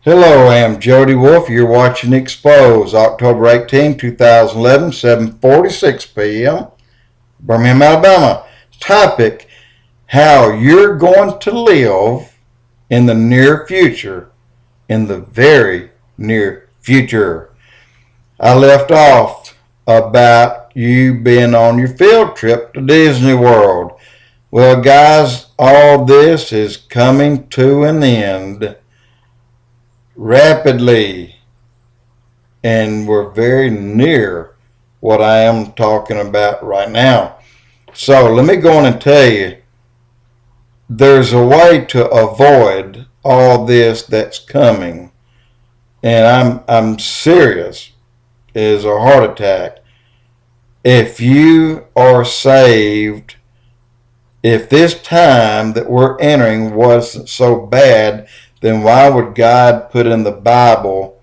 Hello, I'm Jody Wolf. You're watching Expoz, October 18, 2011, 7:46 p.m., Birmingham, Alabama. Topic, how you're going to live in the near future, in the very near future. I left off about you being on your field trip to Disney World. Well, guys, all this is coming to an end rapidly, and we're very near what I am talking about right now. So let me go on and tell you, there's a way to avoid all this that's coming, and I'm serious as a heart attack. If you are saved, if this time that we're entering wasn't so bad, then why would God put in the Bible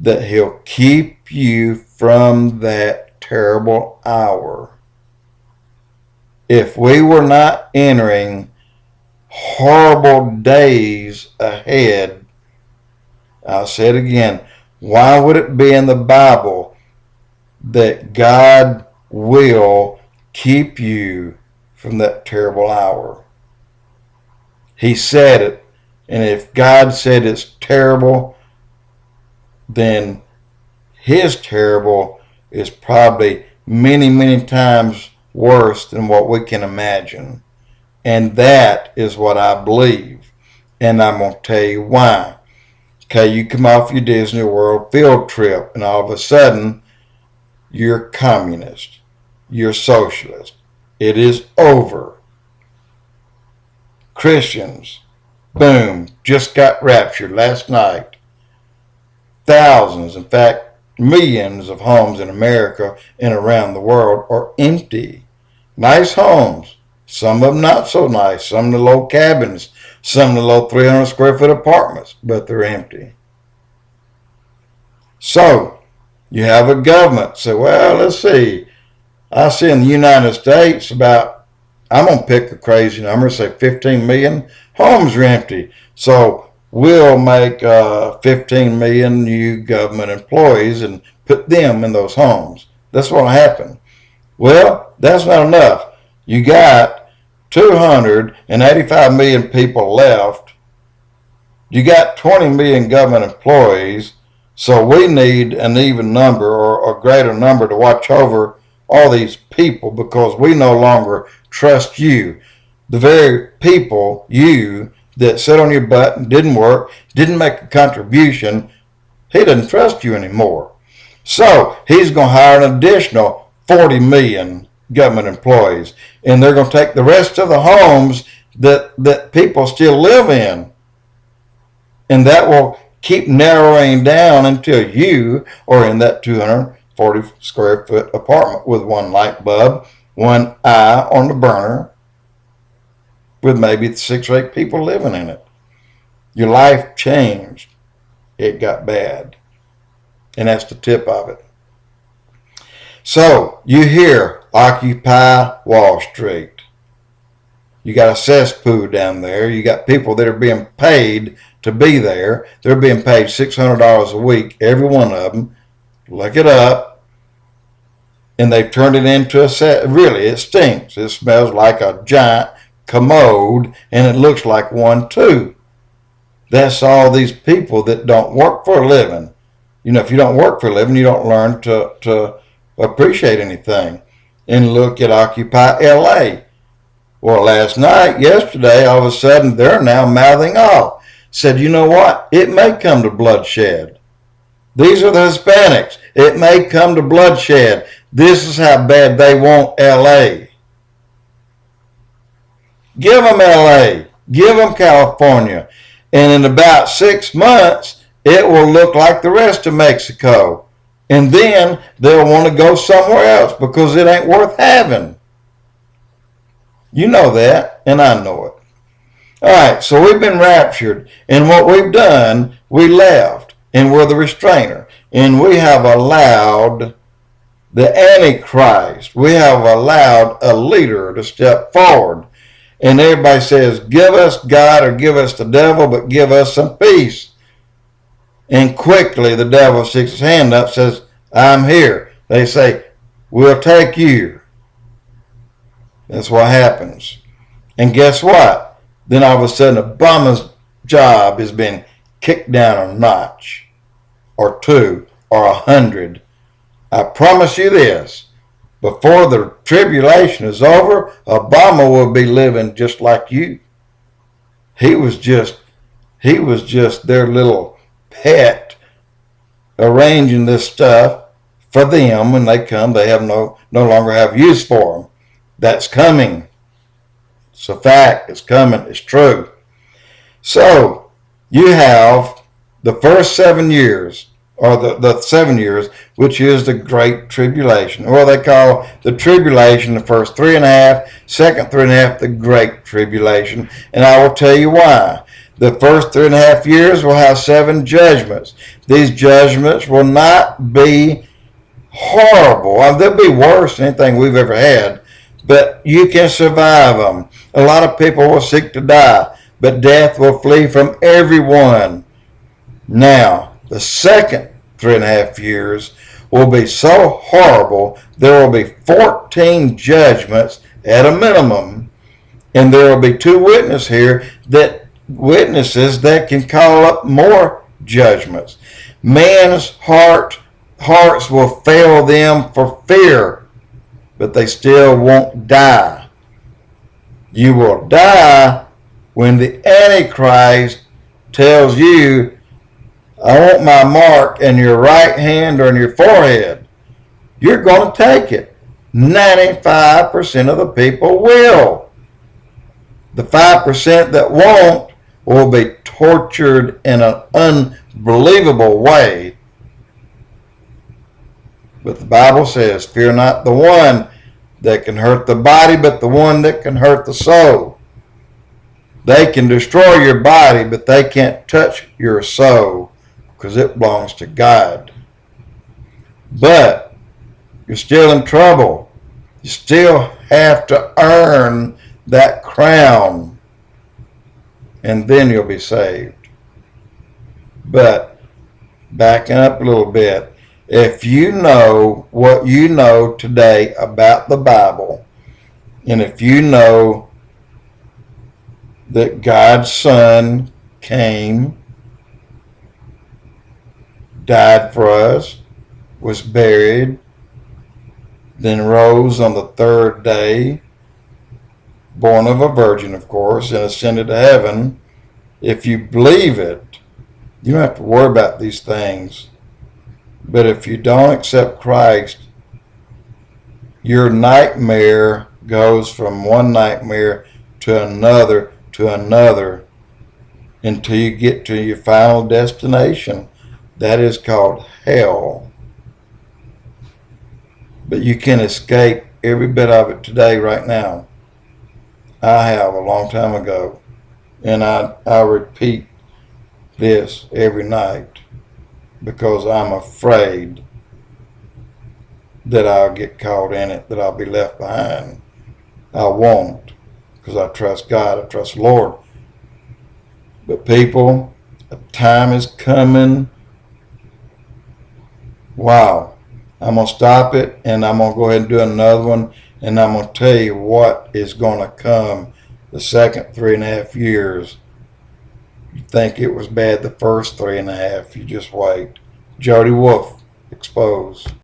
that He'll keep you from that terrible hour? If we were not entering horrible days ahead, I'll say it again, why would it be in the Bible that God will keep you from that terrible hour? He said it. And if God said it's terrible, then His terrible is probably many, many times worse than what we can imagine. And that is what I believe. And I'm going to tell you why. Okay, you come off your Disney World field trip, and all of a sudden, you're communist. You're socialist. It is over. Christians, boom, just got raptured last night. Thousands, in fact, millions of homes in America and around the world are empty. Nice homes, some of them not so nice, some of the low cabins, some of the low 300 square foot apartments, but they're empty. So, you have a government say, well, let's see, I see in the United States about, I'm going to pick a crazy number, say 15 million homes are empty. So we'll make 15 million new government employees and put them in those homes. That's what will happen. Well, that's not enough. You got 285 million people left. You got 20 million government employees. So we need an even number or a greater number to watch over all these people, because we no longer trust you. The very people, you, that sat on your butt and didn't work, didn't make a contribution, He doesn't trust you anymore. So He's going to hire an additional 40 million government employees, and they're going to take the rest of the homes that people still live in, and that will keep narrowing down until you are in that 240 square foot apartment with one light bulb, one eye on the burner, with maybe 6 or 8 people living in it. Your life changed. It got bad. And that's the tip of it. So, you hear Occupy Wall Street. You got a cesspool down there. You got people that are being paid to be there. They're being paid $600 a week, every one of them. Look it up. And they've turned it into a set. Really, it stinks. It smells like a giant commode, and it looks like one too. That's all these people that don't work for a living. You know, if you don't work for a living, you don't learn to appreciate anything. And look at Occupy LA. Well, yesterday, all of a sudden, they're now mouthing off. Said, you know what? It may come to bloodshed. These are the Hispanics. It may come to bloodshed. This is how bad they want LA. Give them LA. Give them California. And in about 6 months, it will look like the rest of Mexico. And then they'll want to go somewhere else because it ain't worth having. You know that, and I know it. All right, so we've been raptured, and what we've done, we left, and we're the restrainer. And we have allowed the Antichrist, we have allowed a leader to step forward. And everybody says, give us God or give us the devil, but give us some peace. And quickly the devil sticks his hand up, says, I'm here. They say, we'll take you. That's what happens. And guess what? Then all of a sudden Obama's job has been kicked down a notch or two or 100. I promise you this, before the tribulation is over, Obama will be living just like you. He was just their little pet, arranging this stuff for them. When they come, they have no longer have use for them. That's coming. It's a fact. It's coming. It's true. So you have the first 7 years, or the 7 years, which is the Great Tribulation. Or they call the tribulation the first 3.5, second 3.5, the Great Tribulation. And I will tell you why. The first 3.5 years will have 7 judgments. These judgments will not be horrible. They'll be worse than anything we've ever had, but you can survive them. A lot of people will seek to die, but death will flee from everyone. Now, the second 3.5 years will be so horrible, there will be 14 judgments at a minimum, and there will be 2 witnesses that can call up more judgments. Man's hearts will fail them for fear, but they still won't die. You will die when the Antichrist tells you, I want my mark in your right hand or in your forehead. You're going to take it. 95% of the people will. The 5% that won't will be tortured in an unbelievable way. But the Bible says, fear not the one that can hurt the body, but the one that can hurt the soul. They can destroy your body, but they can't touch your soul, because it belongs to God. But you're still in trouble. You still have to earn that crown, and then you'll be saved. But backing up a little bit, if you know what you know today about the Bible, and if you know that God's Son came, died for us, was buried, then rose on the 3rd day, born of a virgin, of course, and ascended to heaven. If you believe it, you don't have to worry about these things. But if you don't accept Christ, your nightmare goes from one nightmare to another until you get to your final destination. That is called hell. But you can escape every bit of it today, right now. I have a long time ago. And I repeat this every night because I'm afraid that I'll get caught in it, that I'll be left behind. I won't, because I trust God, I trust the Lord. But people, a time is coming. Wow. I'm going to stop it, and I'm going to go ahead and do another one, and I'm going to tell you what is going to come the second 3.5 years. You think it was bad the first 3.5, you just wait. Jody Wolf, Expoz.